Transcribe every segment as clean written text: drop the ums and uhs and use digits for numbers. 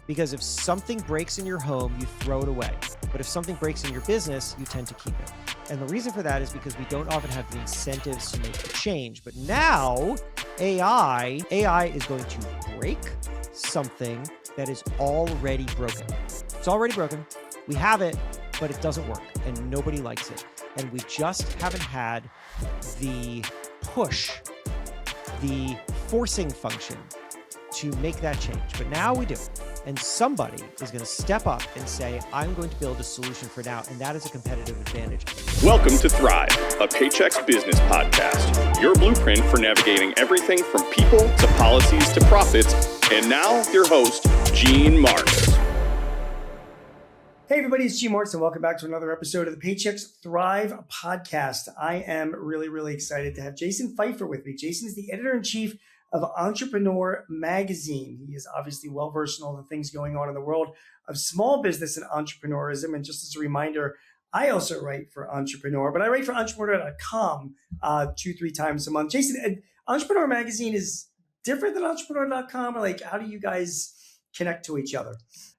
Because if something breaks in your home, you throw it away. But if something breaks in your business, you tend to keep it. And the reason for that is because we don't often have the incentives to make the change. But now AI is going to break something that is already broken. It's already broken. We have it, but it doesn't work and nobody likes it. And we just haven't had the push, the forcing function to make that change. But now we do. And somebody is going to step up and say, I'm going to build a solution for now. And that is a competitive advantage. Welcome to Thrive, a Paychex business podcast. Your blueprint for navigating everything from people to policies to profits. And now your host, Gene Marks. Hey everybody, it's Gene Marks and welcome back to another episode of the Paychex THRIVE podcast. I am really excited to have Jason Feifer with me. Jason is the Editor-in-Chief of Entrepreneur Magazine. He is obviously well-versed in all the things going on in the world of small business and entrepreneurism. And just as a reminder, I also write for Entrepreneur, but I write for entrepreneur.com 2-3 times a month. Jason, Entrepreneur Magazine is different than entrepreneur.com, or like, how do you guys connect to each other?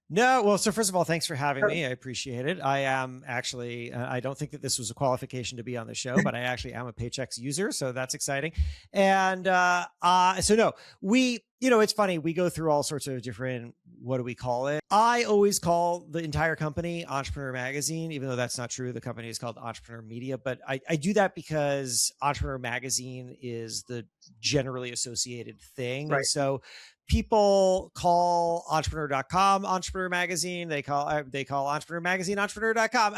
No, well, so first of all, thanks for having me. I appreciate it. I am actually, I don't think that this was a qualification to be on the show, but I actually am a Paychex user. So that's exciting. And so no, it's funny. We go through all sorts of different, what do we call it? I always call the entire company Entrepreneur Magazine, even though that's not true. The company is called Entrepreneur Media, but I do that because Entrepreneur Magazine is the generally associated thing. Right. And so people call entrepreneur.com Entrepreneur Magazine. They call Entrepreneur Magazine entrepreneur.com.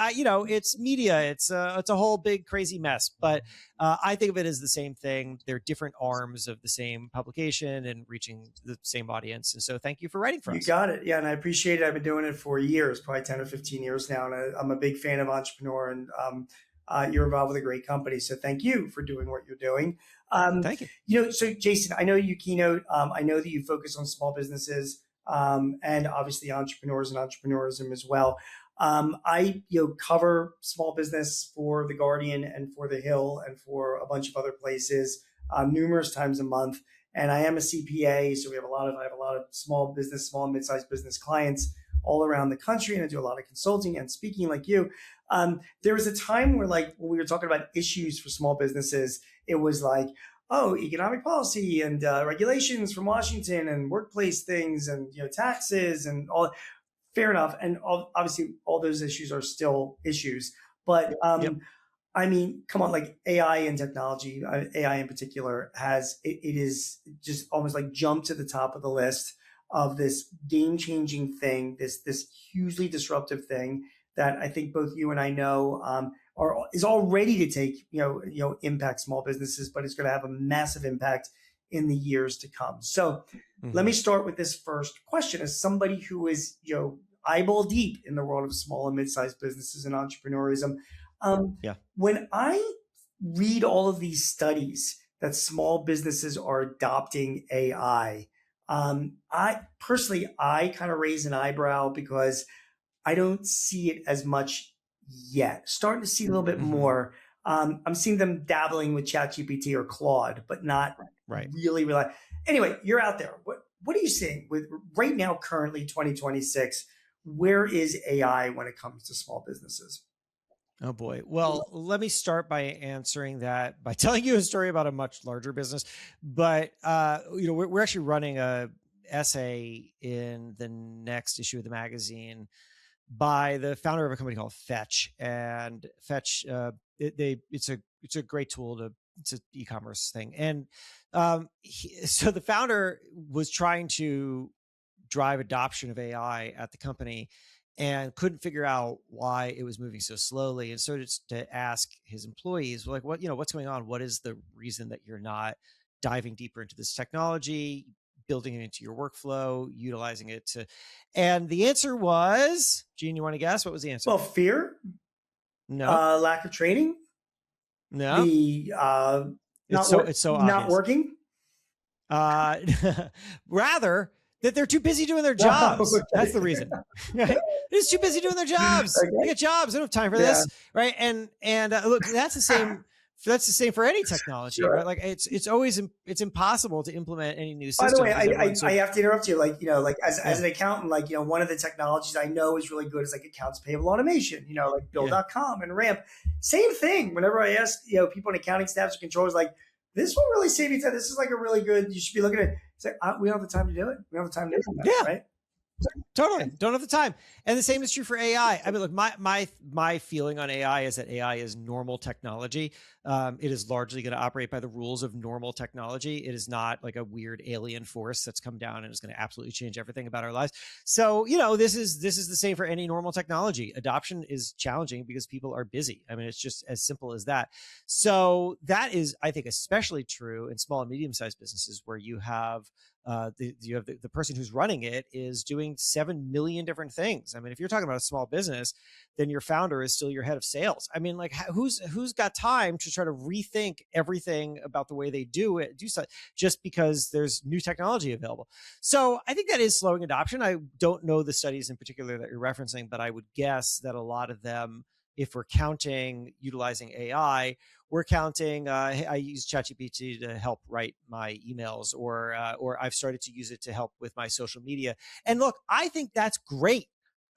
It's media. It's a whole big crazy mess. But I think of it as the same thing. They're different arms of the same publication and reaching the same audience. And so thank you for writing for us. You got it. Yeah, and I appreciate it. I've been doing it for years, probably 10 or 15 years now. And I'm a big fan of Entrepreneur, and you're involved with a great company. So thank you for doing what you're doing. Thank you. So Jason, I know you keynote. I know that you focus on small businesses and obviously entrepreneurs and entrepreneurism as well. I cover small business for The Guardian and for The Hill and for a bunch of other places numerous times a month. And I am a CPA, so I have a lot of small and mid-sized business clients all around the country, and I do a lot of consulting and speaking like you. There was a time where, like, when we were talking about issues for small businesses, it was like, oh, economic policy and regulations from Washington and workplace things and taxes and all. Fair enough, and obviously all those issues are still issues. But I mean, come on, like AI and technology, AI in particular, it is just almost like jumped to the top of the list of this game-changing thing, this hugely disruptive thing that I think both you and I know is all ready to take impact small businesses, but it's going to have a massive impact in the years to come. So let me start with this first question. As somebody who is eyeball deep in the world of small and mid-sized businesses and entrepreneurism, when I read all of these studies that small businesses are adopting AI, I kind of raise an eyebrow because I don't see it as much yet. Starting to see a little bit more. I'm seeing them dabbling with ChatGPT or Claude, but not really. Anyway, you're out there. What are you seeing with right now, currently 2026? Where is AI when it comes to small businesses? Oh boy. Well, let me start by answering that by telling you a story about a much larger business. But we're actually running a essay in the next issue of the magazine by the founder of a company called Fetch. And Fetch, it's a great tool it's an e-commerce thing. And so the founder was trying to drive adoption of AI at the company and couldn't figure out why it was moving so slowly. And so to ask his employees, like, what's going on? What is the reason that you're not diving deeper into this technology, building it into your workflow, utilizing it and the answer was, Gene, you want to guess? What was the answer? Well, fear. No. Lack of training. No. It's so obvious. Not working. Rather, that they're too busy doing their jobs. That's the reason. They're just too busy doing their jobs. Okay. They get jobs. They don't have time for this. Right. And look, that's the same that's the same for any technology, Sure. right? Like it's always, it's impossible to implement any new By system. the way, I have to interrupt you. Like, like as an accountant, like, one of the technologies I know is really good is like accounts payable automation, like Bill.com and Ramp. Same thing. Whenever I ask, people in accounting staffs or controllers, like, this will really save you time. This is like a really good, you should be looking at it. It's like, we don't have the time to do it. We don't have the time to do it. Yeah. Right. Totally. Don't have the time. And the same is true for AI. I mean, look, my feeling on AI is that AI is normal technology. It is largely going to operate by the rules of normal technology. It is not like a weird alien force that's come down and is going to absolutely change everything about our lives. So, this is the same for any normal technology. Adoption is challenging because people are busy. I mean, it's just as simple as that. So that is, I think, especially true in small and medium-sized businesses where you have the person who's running it is doing 7 million different things. I mean, if you're talking about a small business, then your founder is still your head of sales. I mean, like, who's got time to try to rethink everything about the way they do stuff just because there's new technology available? So I think that is slowing adoption. I don't know the studies in particular that you're referencing, but I would guess that a lot of them, if we're counting utilizing AI, we're counting, I use ChatGPT to help write my emails, or I've started to use it to help with my social media. And look, I think that's great.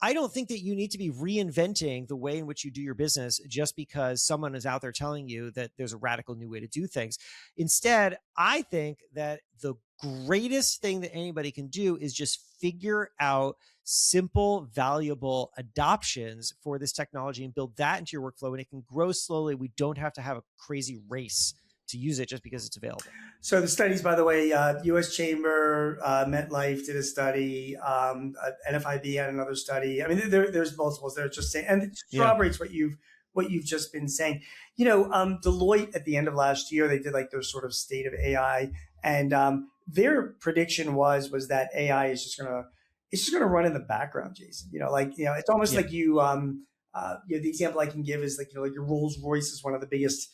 I don't think that you need to be reinventing the way in which you do your business just because someone is out there telling you that there's a radical new way to do things. Instead, I think that the greatest thing that anybody can do is just figure out simple, valuable adoptions for this technology and build that into your workflow, and it can grow slowly. We don't have to have a crazy race to use it just because it's available. So the studies, by the way, U.S. Chamber, MetLife did a study, NFIB had another study. I mean, there's multiples. They're just saying, and it corroborates what you've just been saying. Deloitte at the end of last year, they did like their sort of state of AI, and their prediction was that AI is just gonna run in the background, Jason. It's almost like the example I can give is like your Rolls Royce is one of the biggest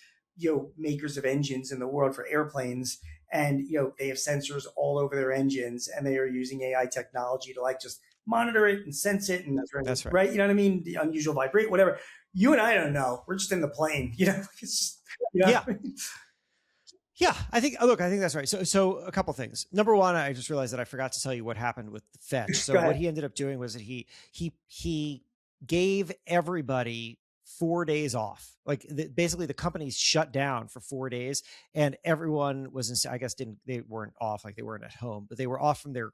makers of engines in the world for airplanes, and they have sensors all over their engines, and they are using AI technology to like just monitor it and sense it, and that's right. Right? You know what I mean? The unusual vibrate, whatever. You and I don't know. We're just in the plane. It's just, yeah. Yeah, I think that's right. So a couple things. Number one, I just realized that I forgot to tell you what happened with Fetch. So what he ended up doing was that he gave everybody 4 days off. Like basically the companies shut down for 4 days, and everyone was I guess they weren't off, like they weren't at home, but they were off from their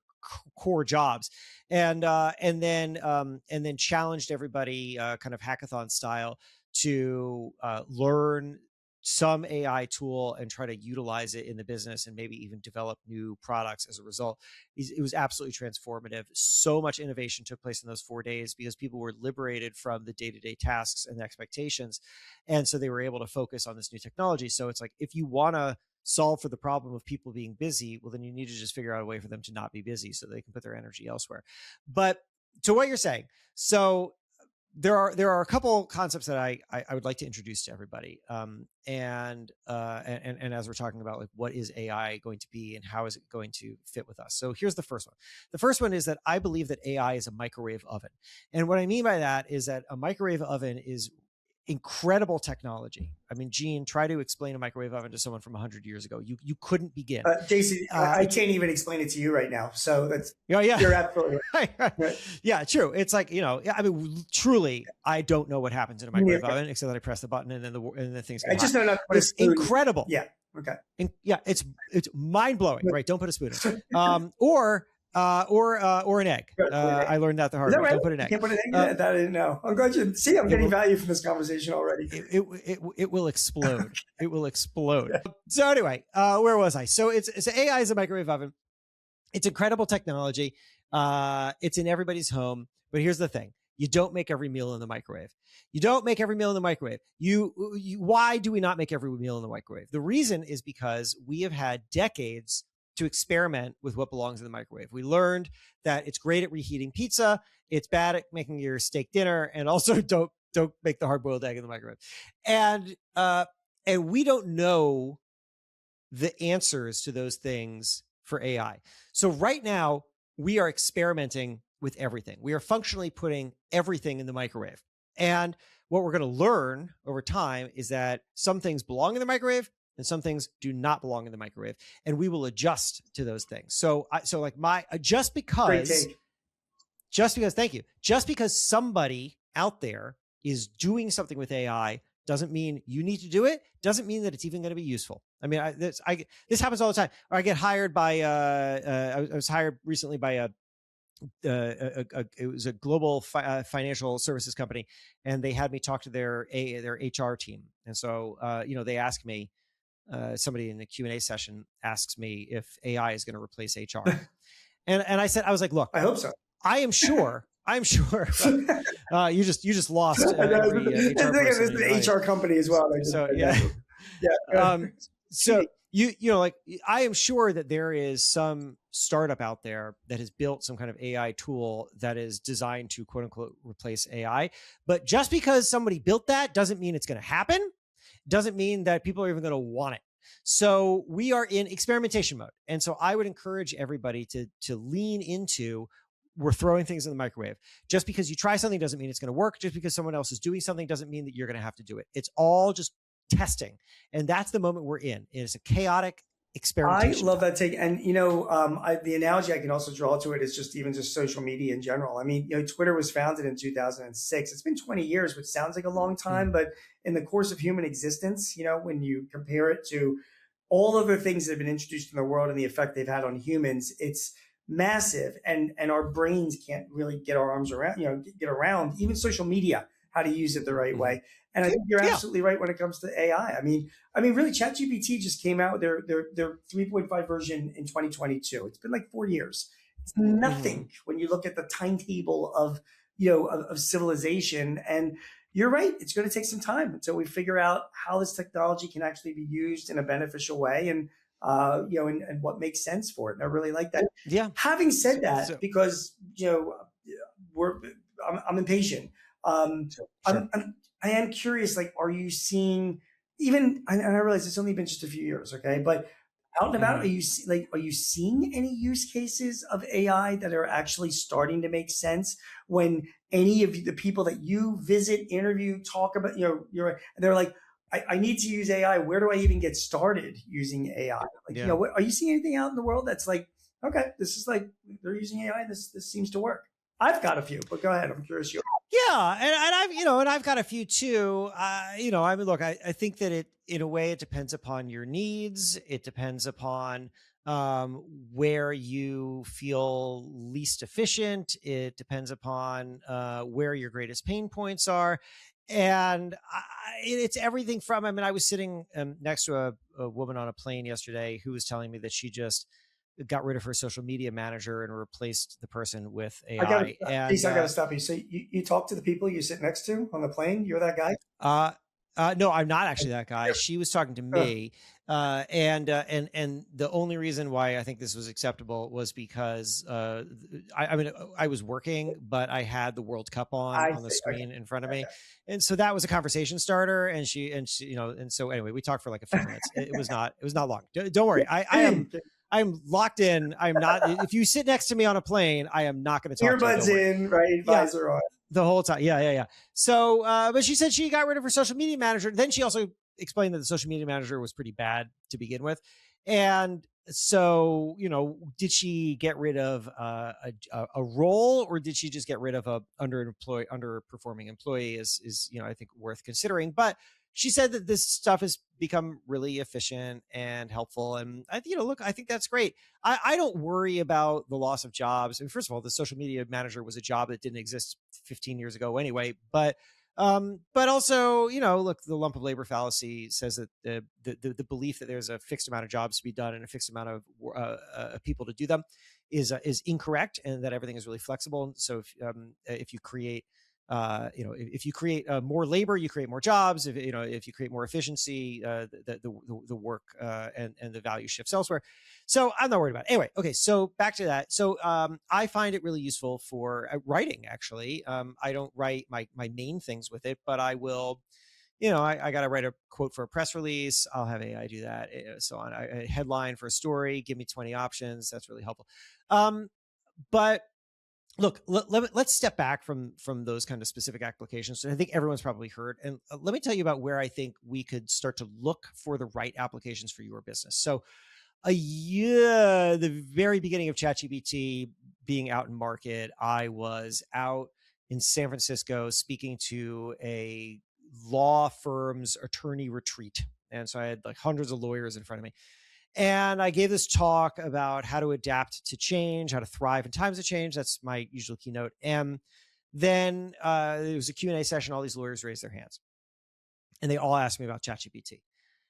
core jobs, and then challenged everybody kind of hackathon style to learn some AI tool and try to utilize it in the business and maybe even develop new products as a result. It was absolutely transformative. So much innovation took place in those 4 days because people were liberated from the day-to-day tasks and expectations. And so they were able to focus on this new technology. So it's like, if you want to solve for the problem of people being busy, well, then you need to just figure out a way for them to not be busy so they can put their energy elsewhere. But to what you're saying, so there are a couple concepts that I would like to introduce to everybody. And as we're talking about like what is AI going to be and how is it going to fit with us. So here's the first one. The first one is that I believe that AI is a microwave oven. And what I mean by that is that a microwave oven is incredible technology. I mean, Gene, try to explain a microwave oven to someone from 100 years ago. You couldn't begin. Jason, I can't even explain it to you right now. So that's, you're absolutely right. Right. Yeah, true. It's like, I mean, truly, I don't know what happens in a microwave oven except that I press the button and then the things get I just know not to put it's incredible. Yeah. Okay. It's mind blowing, right? Don't put a spoon in it. Or an egg. I learned that the hard way. Right? Don't put an egg. Can't put an egg in that I didn't know. I'm glad you see. I'm getting value from this conversation already. It will explode. It will explode. Yeah. So anyway, where was I? So AI is a microwave oven. It's incredible technology. It's in everybody's home. But here's the thing: you don't make every meal in the microwave. You don't make every meal in the microwave. Why do we not make every meal in the microwave? The reason is because we have had decades to experiment with what belongs in the microwave. We learned that it's great at reheating pizza. It's bad at making your steak dinner. And also don't make the hard-boiled egg in the microwave. And we don't know the answers to those things for AI. So right now we are experimenting with everything. We are functionally putting everything in the microwave. And what we're going to learn over time is that some things belong in the microwave and some things do not belong in the microwave, and we will adjust to those things. So just because thank you, just because somebody out there is doing something with AI doesn't mean you need to do it. Doesn't mean that it's even going to be useful. I mean, this happens all the time. Or I get hired by I was hired recently by it was a global financial services company, and they had me talk to their HR team. And so they asked me, somebody in the Q&A session asks me if AI is going to replace HR, and I said, I was like, look, I hope so. I am sure. You just lost every HR person. It's an HR company as well. So yeah. So I am sure that there is some startup out there that has built some kind of AI tool that is designed to quote unquote replace AI. But just because somebody built that doesn't mean it's going to happen. Doesn't mean that people are even going to want it. So we are in experimentation mode. And so I would encourage everybody to lean into, we're throwing things in the microwave. Just because you try something doesn't mean it's going to work. Just because someone else is doing something doesn't mean that you're going to have to do it. It's all just testing. And that's the moment we're in. It's a chaotic experimentation. I love that take. And, the analogy I can also draw to it is just social media in general. I mean, Twitter was founded in 2006. It's been 20 years, which sounds like a long time, but in the course of human existence, when you compare it to all other things that have been introduced in the world and the effect they've had on humans, it's massive. And our brains can't really get our arms around, get around even social media, how to use it the right way. And I think you're absolutely right when it comes to AI. I mean, really, ChatGPT just came out with their 3.5 version in 2022. It's been like 4 years. It's nothing when you look at the timetable of civilization. And you're right. It's going to take some time until we figure out how this technology can actually be used in a beneficial way, and and what makes sense for it. And I really like that. Yeah. Having said that, because I'm impatient. Sure. I am curious, like, are you seeing even, and I realize it's only been just a few years, okay, but out and about, are you seeing any use cases of AI that are actually starting to make sense when any of the people that you visit, interview, talk about, they're like, I need to use AI. Where do I even get started using AI? Are you seeing anything out in the world that's like, okay, this is like, they're using AI. This seems to work. I've got a few, but go ahead. I'm curious. Yeah, and I've got a few too. Look, I think that in a way it depends upon your needs. It depends upon where you feel least efficient. It depends upon where your greatest pain points are. And it's everything from, I was sitting next to a woman on a plane yesterday who was telling me that she just got rid of her social media manager and replaced the person with AI. I got to stop you. So you talk to the people you sit next to on the plane? You're that guy? No, I'm not actually that guy. She was talking to me. And the only reason why I think this was acceptable was because I was working, but I had the World Cup on the screen in front of me. And so that was a conversation starter. And she, and so anyway, we talked for like a few minutes. It was not long. Don't worry. I'm locked in. I'm not, if you sit next to me on a plane, I am not going to talk earbuds to you. In, right? Visor on. The whole time. Yeah. So, but she said she got rid of her social media manager. Then she also explained that the social media manager was pretty bad to begin with. And so, did she get rid of a role, or did she just get rid of a underperforming employee is, I think worth considering. But she said that this stuff has become really efficient and helpful. And I think that's great. I don't worry about the loss of jobs. And first of all, the social media manager was a job that didn't exist 15 years ago anyway. But also, look, the lump of labor fallacy says that the belief that there's a fixed amount of jobs to be done and a fixed amount of people to do them is incorrect, and that everything is really flexible. So if you create if you create more labor, you create more jobs. If you create more efficiency, the work and the value shifts elsewhere. So I'm not worried about it. Anyway, okay. So back to that. So I find it really useful for writing. Actually, I don't write my main things with it, but I will. I got to write a quote for a press release. I'll have AI do that. So on a headline for a story. Give me 20 options. That's really helpful. But look, let's step back from those kind of specific applications. So I think everyone's probably heard, and let me tell you about where I think we could start to look for the right applications for your business. So the very beginning of ChatGPT being out in market, I was out in San Francisco speaking to a law firm's attorney retreat. And so I had like hundreds of lawyers in front of me. And I gave this talk about how to adapt to change, how to thrive in times of change. That's my usual keynote. And then there was a Q&A session. All these lawyers raised their hands. And they all asked me about ChatGPT.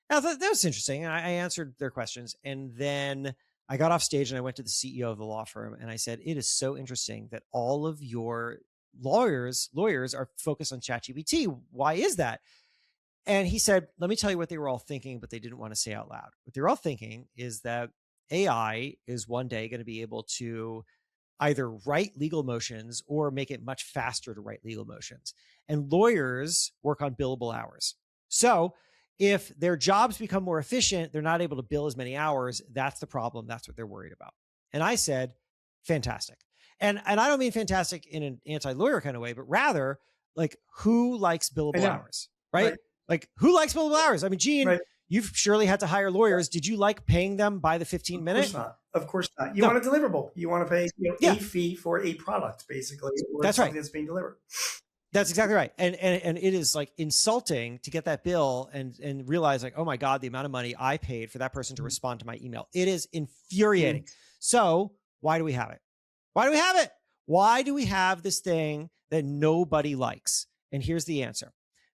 I thought that was interesting. And I answered their questions. And then I got off stage and I went to the CEO of the law firm. And I said, it is so interesting that all of your lawyers are focused on ChatGPT. Why is that? And he said, let me tell you what they were all thinking, but they didn't want to say out loud. What they were all thinking is that AI is one day going to be able to either write legal motions or make it much faster to write legal motions. And lawyers work on billable hours. So if their jobs become more efficient, they're not able to bill as many hours. That's the problem. That's what they're worried about. And I said, fantastic. And I don't mean fantastic in an anti-lawyer kind of way, but rather like who likes billable hours, right? Like who likes billable hours? I mean, Gene, you've surely had to hire lawyers. Did you like paying them by the 15 minutes? Of course not. Of course not. You want a deliverable. You want to pay a fee for a product, basically. That's right. That's being delivered. That's exactly right. And it is like insulting to get that bill and realize like, oh my God, the amount of money I paid for that person to respond to my email. It is infuriating. So why do we have it? Why do we have it? Why do we have this thing that nobody likes? And here's the answer.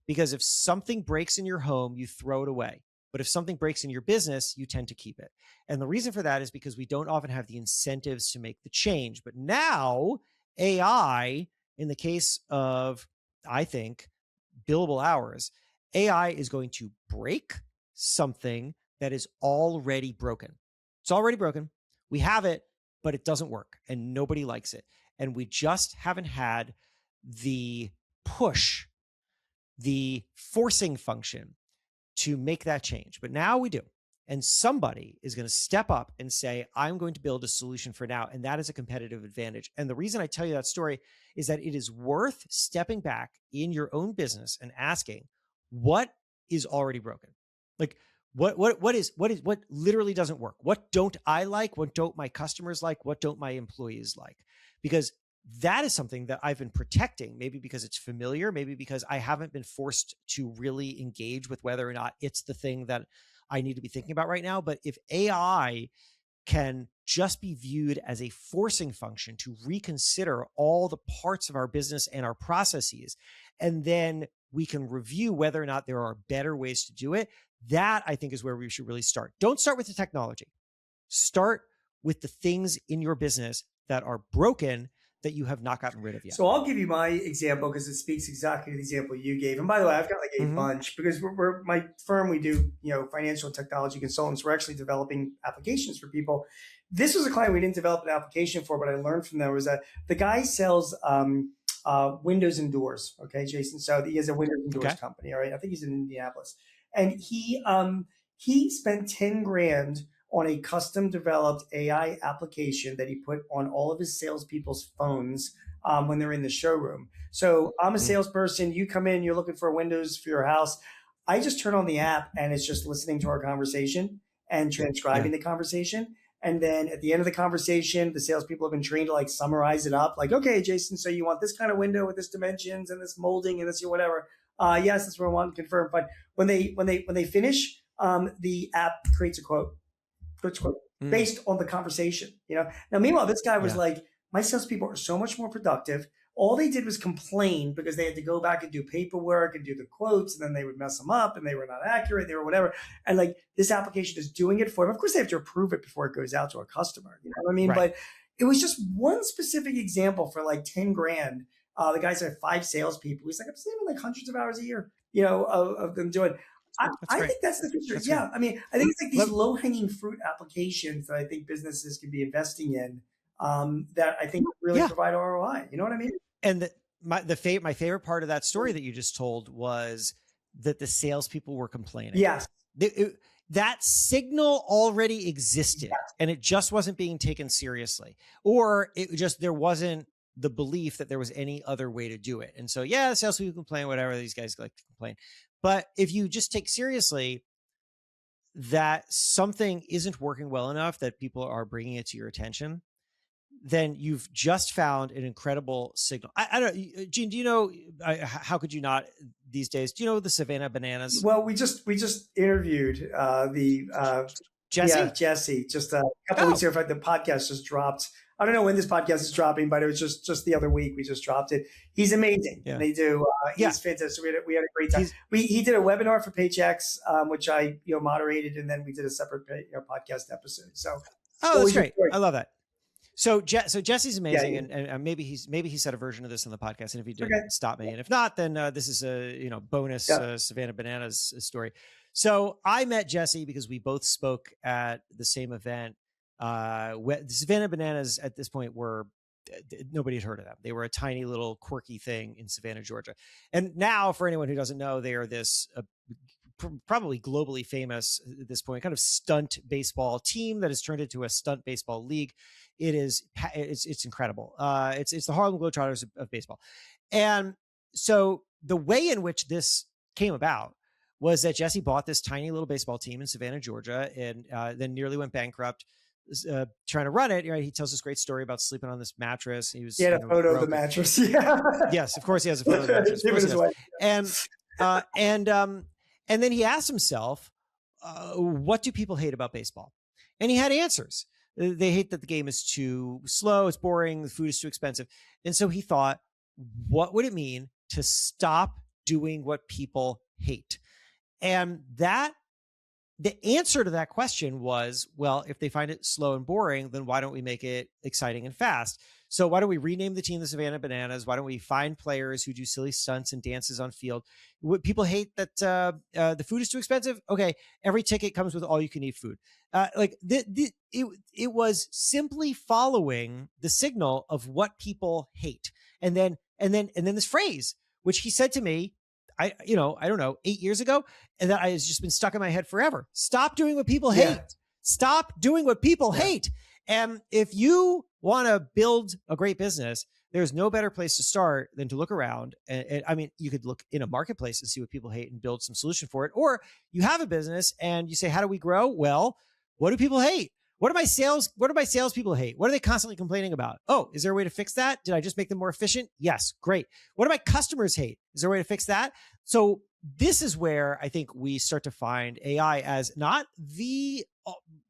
Because if something breaks in your home, you throw it away. But if something breaks in your business, you tend to keep it. And the reason for that is because we don't often have the incentives to make the change. But now AI, in the case of, I think, billable hours, AI is going to break something that is already broken. It's already broken. We have it, but it doesn't work and nobody likes it. And we just haven't had the push, the forcing function to make that change. But now we do. And somebody is going to step up and say, I'm going to build a solution for now. And that is a competitive advantage. And the reason I tell you that story is that it is worth stepping back in your own business and asking, what is already broken? Like what literally doesn't work? What don't I like? What don't my customers like? What don't my employees like? Because that is something that I've been protecting, maybe because it's familiar, maybe because I haven't been forced to really engage with whether or not it's the thing that I need to be thinking about right now. But if AI can just be viewed as a forcing function to reconsider all the parts of our business and our processes, and then we can review whether or not there are better ways to do it, that I think is where we should really start. Don't start with the technology. Start with the things in your business that are broken that you have not gotten rid of yet. So I'll give you my example because it speaks exactly to the example you gave. And by the way, I've got like a bunch because we're my firm, we do, financial technology consultants. We're actually developing applications for people. This was a client we didn't develop an application for, but I learned from them was that the guy sells windows and doors. Okay, Jason. So he has a windows and doors company. All right. I think he's in Indianapolis. And he spent 10 grand on a custom developed AI application that he put on all of his salespeople's phones when they're in the showroom. So I'm a salesperson. You come in, you're looking for windows for your house. I just turn on the app and it's just listening to our conversation and transcribing the conversation. And then at the end of the conversation, the salespeople have been trained to like summarize it up. Like, okay, Jason, so you want this kind of window with this dimensions and this molding and this or whatever. Yes, that's what I want to confirm. But when they finish, the app creates a quote. Based on the conversation, Now, meanwhile, this guy was like, my salespeople are so much more productive. All they did was complain because they had to go back and do paperwork and do the quotes, and then they would mess them up and they were not accurate, they were whatever. And like this application is doing it for them. Of course, they have to approve it before it goes out to a customer. You know what I mean? Right. But it was just one specific example for like 10 grand. The guys had 5 salespeople. He's like, I'm saving like hundreds of hours a year, of them doing. I think that's the future. I mean, I think it's like these low-hanging fruit applications that I think businesses can be investing in that I think really provide ROI. You know what I mean? And my favorite part of that story that you just told was that the salespeople were complaining. Yes. That signal already existed and it just wasn't being taken seriously, or there wasn't the belief that there was any other way to do it. And so, yeah, salespeople complain, whatever, these guys like to complain. But if you just take seriously that something isn't working well enough that people are bringing it to your attention, then you've just found an incredible signal. I don't, Gene, do you know, how could you not these days? Do you know the Savannah Bananas? Well, we just interviewed Jesse? Yeah, Jesse, just a couple weeks ago. In fact, the podcast just dropped. I don't know when this podcast is dropping, but it was just the other week we just dropped it. He's amazing. Yeah. They do. He's fantastic. We had a great time. He did a webinar for Paychex, which I moderated, and then we did a separate podcast episode. So that's great. I love that. So Jesse's amazing, and maybe he said a version of this on the podcast, and if he did, stop me. And if not, then this is a bonus Savannah Bananas story. So I met Jesse because we both spoke at the same event. The Savannah Bananas at this point nobody had heard of them. They were a tiny little quirky thing in Savannah, Georgia. And now, for anyone who doesn't know, they are this probably globally famous at this point, kind of stunt baseball team that has turned into a stunt baseball league. It's incredible. It's the Harlem Globetrotters of baseball. And so the way in which this came about was that Jesse bought this tiny little baseball team in Savannah, Georgia, and then nearly went bankrupt trying to run it. He tells this great story about sleeping on this mattress. He had a photo of the mattress. Yeah. Yes, of course he has a photo of the mattress. And then he asked himself, what do people hate about baseball? And he had answers. They hate that the game is too slow, it's boring, the food is too expensive. And so he thought, what would it mean to stop doing what people hate? And the answer to that question was, well, if they find it slow and boring, then why don't we make it exciting and fast? So why don't we rename the team the Savannah Bananas? Why don't we find players who do silly stunts and dances on field? People hate that the food is too expensive. Okay, every ticket comes with all you can eat food. It was simply following the signal of what people hate, and then this phrase, which he said to me, I don't know, 8 years ago, and that has just been stuck in my head forever. Stop doing what people hate. Stop doing what people hate. And if you want to build a great business, there's no better place to start than to look around. And I mean, you could look in a marketplace and see what people hate and build some solution for it. Or you have a business and you say, how do we grow? Well, what do people hate? What do my salespeople hate? What are they constantly complaining about? Oh, is there a way to fix that? Did I just make them more efficient? Yes, great. What do my customers hate? Is there a way to fix that? So this is where I think we start to find AI as not the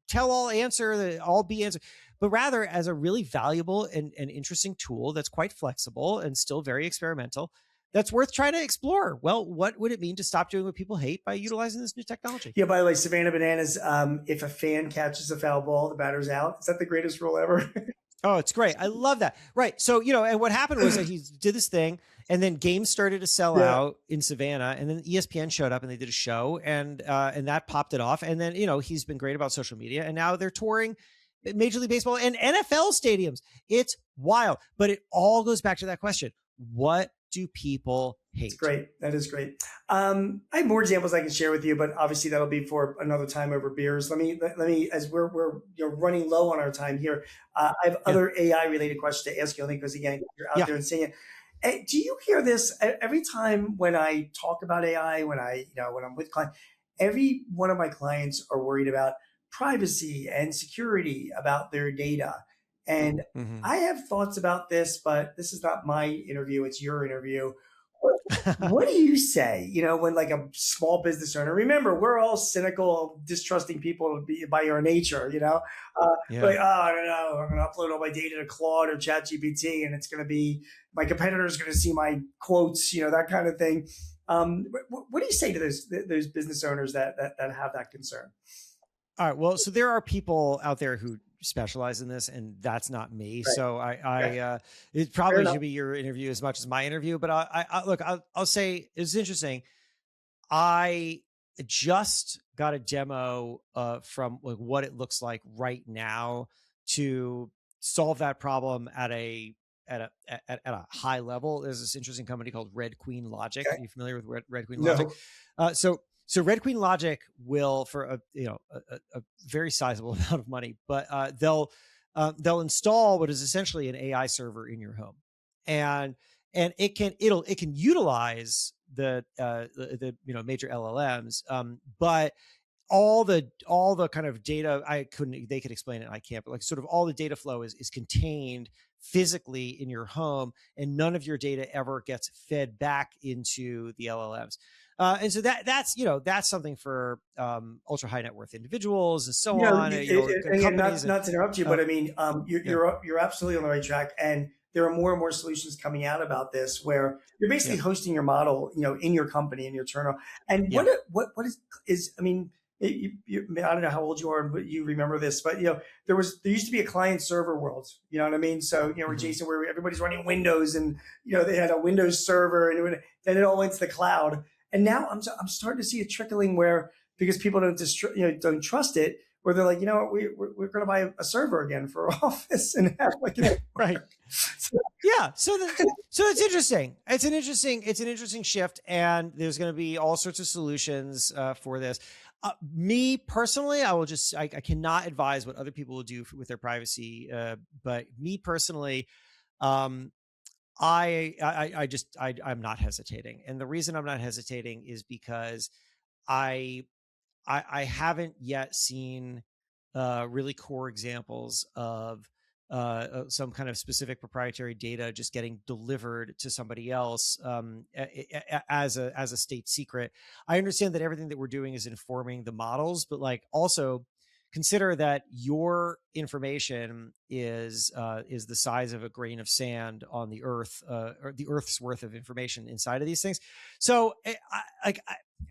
tell-all answer, the all-be answer, but rather as a really valuable and interesting tool that's quite flexible and still very experimental, that's worth trying to explore. Well, what would it mean to stop doing what people hate by utilizing this new technology? Yeah, by the way, Savannah Bananas, if a fan catches a foul ball, the batter's out. Is that the greatest rule ever? Oh, it's great. I love that. Right. So, and what happened was that he did this thing, and then games started to sell out in Savannah, and then ESPN showed up and they did a show, and that popped it off. And then, he's been great about social media, and now they're touring Major League Baseball and NFL stadiums. It's wild, but it all goes back to that question. What do people hate? It's great. That is great. I have more examples I can share with you, but obviously that'll be for another time over beers. Let me, as we're running low on our time here. I have other AI related questions to ask you, only because again, you're out there and seeing it. Do you hear this every time when I talk about AI, when I'm with clients? Every one of my clients are worried about privacy and security about their data. And I have thoughts about this, but this is not my interview. It's your interview. What do you say, when like a small business owner, remember, we're all cynical, distrusting people by our nature, like, I don't know, I'm going to upload all my data to Claude or ChatGPT, and it's going to be, my competitor is going to see my quotes, that kind of thing. What do you say to those business owners that have that concern? All right. Well, so there are people out there who specialize in this, and that's not me. Right. So it probably should be your interview as much as my interview, but I'll say it's interesting. I just got a demo from like what it looks like right now to solve that problem at a high level. There's this interesting company called Red Queen Logic. Okay. Are you familiar with Red Queen Logic? So Red Queen Logic will, for a very sizable amount of money, but they'll install what is essentially an AI server in your home. and it can utilize the major LLMs, but all the kind of data they could explain it, I can't, but like sort of all the data flow is contained physically in your home, and none of your data ever gets fed back into the LLMs. And so that's something for ultra high net worth individuals and so on. Again, not to interrupt you, but I mean, you're absolutely on the right track, and there are more and more solutions coming out about this where you're basically hosting your model, in your company, in your terminal. And what is I mean, I don't know how old you are, but you remember this, but there used to be a client server world, you know what I mean? So, where Jason, where everybody's running Windows, and, they had a Windows server, and then it all went to the cloud. And now I'm starting to see it trickling where, because people don't trust it, where they're like, we're going to buy a server again for our office and have right. So it's interesting. It's an interesting shift, and there's going to be all sorts of solutions for this. Me personally, I cannot advise what other people will do with their privacy. But me personally, I'm not hesitating. And the reason I'm not hesitating is because I haven't yet seen really core examples of some kind of specific proprietary data just getting delivered to somebody else as a state secret. I understand that everything that we're doing is informing the models, but like also consider that your information is the size of a grain of sand on the earth, or the earth's worth of information inside of these things. So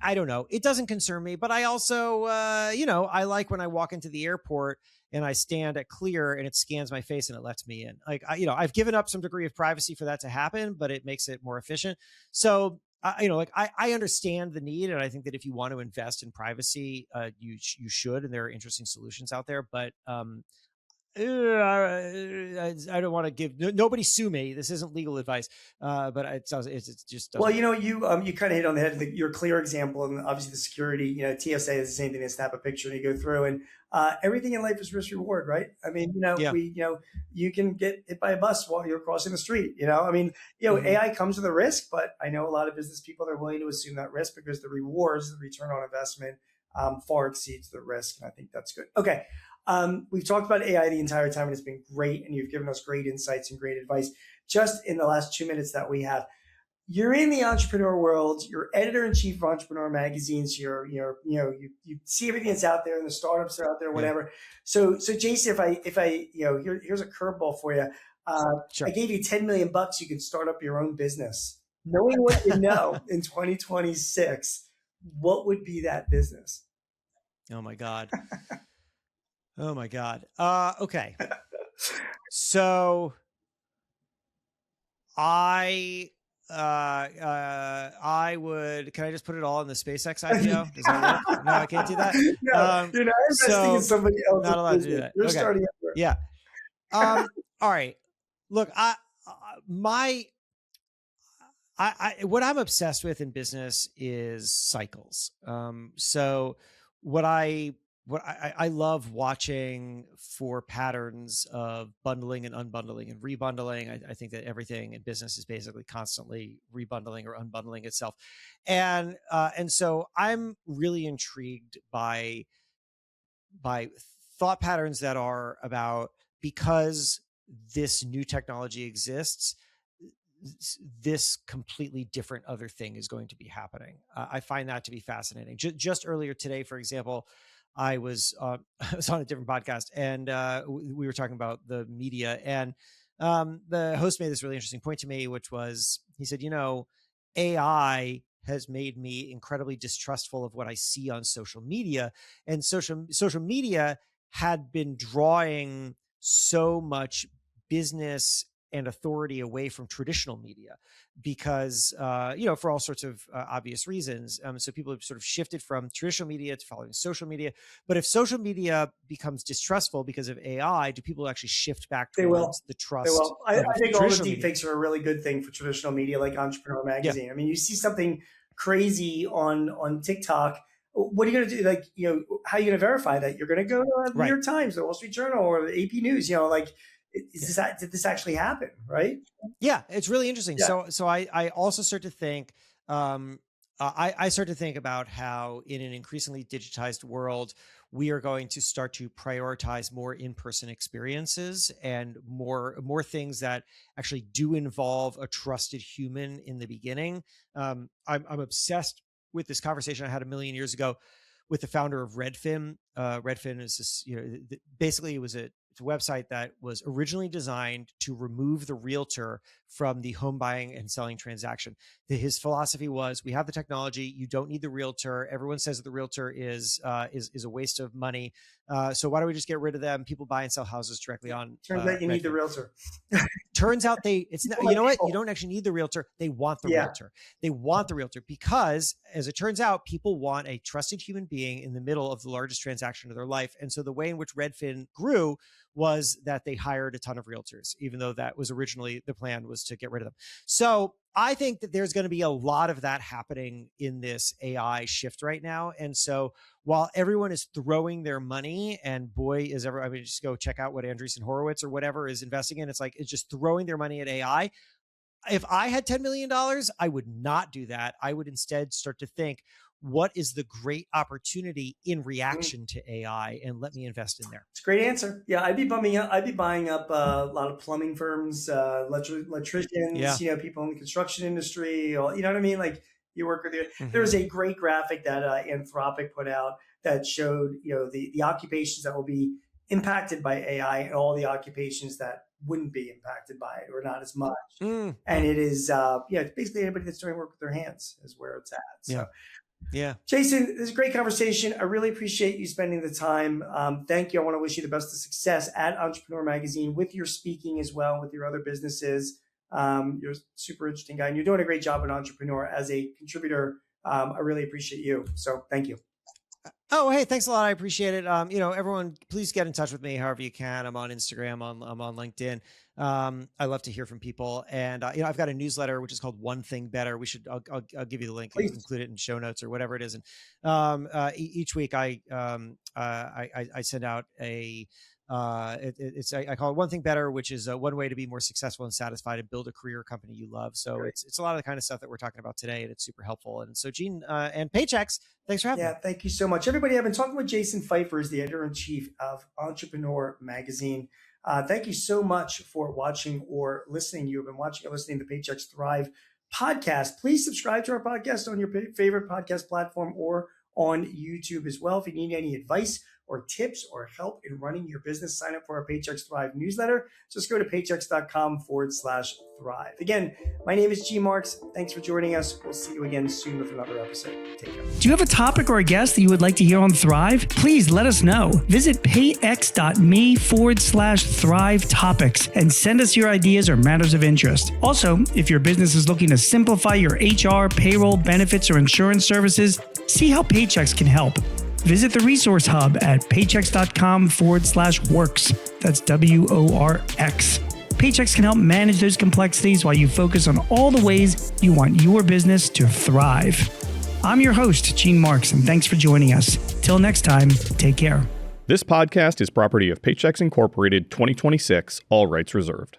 I don't know. It doesn't concern me, but I also, I like when I walk into the airport and I stand at clear and it scans my face and it lets me in. I've given up some degree of privacy for that to happen, but it makes it more efficient. So, I understand the need. And I think that if you want to invest in privacy, you should, and there are interesting solutions out there, but, I don't want to give nobody sue me. This isn't legal advice, but it's just well, you kind of hit on the head your clear example, and obviously the security. TSA is the same thing. They snap a picture and you go through, and everything in life is risk reward, right? I mean, you can get hit by a bus while you're crossing the street. AI comes with a risk, but I know a lot of business people are willing to assume that risk because the rewards, the return on investment, far exceeds the risk, and I think that's good. Okay. We've talked about AI the entire time, and it's been great, and you've given us great insights and great advice. Just in the last 2 minutes that we have, you're in the entrepreneur world. You're editor-in-chief of Entrepreneur magazines. You see everything that's out there, and the startups that are out there, whatever. So Jason, here's a curveball for you. Sure. I gave you $10 million. You can start up your own business. Knowing what you know in 2026, what would be that business? Oh my God. Oh my God. Okay. So I would, can I just put it all in the SpaceX IPO? Does that work? No, I can't do that. No, you're not investing in somebody else. Not allowed to do that. You're starting up. Yeah. All right. Look, what I'm obsessed with in business is cycles. So what I love watching for patterns of bundling and unbundling and rebundling. I think that everything in business is basically constantly rebundling or unbundling itself. And so I'm really intrigued by thought patterns that are about, because this new technology exists, this completely different other thing is going to be happening. I find that to be fascinating. Just earlier today, for example, I was on a different podcast, and we were talking about the media, and the host made this really interesting point to me, which was, he said, AI has made me incredibly distrustful of what I see on social media, and social media had been drawing so much business and authority away from traditional media because, for all sorts of obvious reasons. So people have sort of shifted from traditional media to following social media. But if social media becomes distrustful because of AI, do people actually shift back towards the trust? They will. I think all the deepfakes are a really good thing for traditional media like Entrepreneur magazine. Yeah. I mean, you see something crazy on TikTok. What are you going to do? How are you going to verify that? You're going to go to the New York Times, the Wall Street Journal, or the AP News, did this actually happen? Right? Yeah, it's really interesting. Yeah. So I also start to think, I start to think about how in an increasingly digitized world, we are going to start to prioritize more in-person experiences and more things that actually do involve a trusted human in the beginning. I'm obsessed with this conversation I had a million years ago with the founder of Redfin. Redfin is this, basically it's a website that was originally designed to remove the realtor from the home buying and selling transaction. His philosophy was, we have the technology, you don't need the realtor. Everyone says that the realtor is a waste of money. So why don't we just get rid of them? People buy and sell houses directly on. Turns out you need the realtor. Turns out it's not, you know what? You don't actually need the realtor. They want the realtor. They want the realtor because, as it turns out, people want a trusted human being in the middle of the largest transaction of their life. And so the way in which Redfin grew was that they hired a ton of realtors, even though that was originally the plan, was to get rid of them. So I think that there's going to be a lot of that happening in this AI shift right now. And so while everyone is throwing their money, and boy, is ever, I mean, just go check out what Andreessen Horowitz or whatever is investing in. It's like, it's just throwing their money at AI. If I had $10 million, I would not do that. I would instead start to think, what is the great opportunity in reaction to AI, and let me invest in there. It's a great answer. Yeah, I'd be buying up a lot of plumbing firms, electricians, people in the construction industry. You know what I mean? Like, you work with it. Mm-hmm. There was a great graphic that Anthropic put out that showed, the occupations that will be impacted by AI and all the occupations that wouldn't be impacted by it, or not as much. And it is, it's basically anybody that's doing work with their hands is where it's at. So. Yeah. Jason, this is a great conversation. I really appreciate you spending the time. Thank you. I want to wish you the best of success at Entrepreneur Magazine with your speaking as well, with your other businesses. You're a super interesting guy, and you're doing a great job at Entrepreneur as a contributor. I really appreciate you. So thank you. Oh, hey, thanks a lot. I appreciate it. Everyone, please get in touch with me however you can. I'm on Instagram. I'm on LinkedIn. I love to hear from people. And, I've got a newsletter, which is called One Thing Better. I'll give you the link. You can include it in show notes or whatever it is. And each week I send out I call it One Thing Better, which is one way to be more successful and satisfied and build a career company you love. So it's a lot of the kind of stuff that we're talking about today, and it's super helpful. And so Gene and Paychex, thanks for having me. Yeah, thank you so much. Everybody, I've been talking with Jason Feifer, is the editor-in-chief of Entrepreneur Magazine. Thank you so much for watching or listening. You have been watching or listening to the Paychex Thrive podcast. Please subscribe to our podcast on your favorite podcast platform or on YouTube as well. If you need any advice or tips or help in running your business, sign up for our Paychex Thrive newsletter. Just go to paychex.com/thrive. Again, my name is G Marks. Thanks for joining us. We'll see you again soon with another episode. Take care. Do you have a topic or a guest that you would like to hear on Thrive? Please let us know. Visit payx.me/Thrive topics and send us your ideas or matters of interest. Also, if your business is looking to simplify your HR, payroll, benefits, or insurance services, see how Paychex can help. Visit the resource hub at paychex.com/works. That's WORX. Paychex can help manage those complexities while you focus on all the ways you want your business to thrive. I'm your host, Gene Marks, and thanks for joining us. Till next time, take care. This podcast is property of Paychex Incorporated 2026, all rights reserved.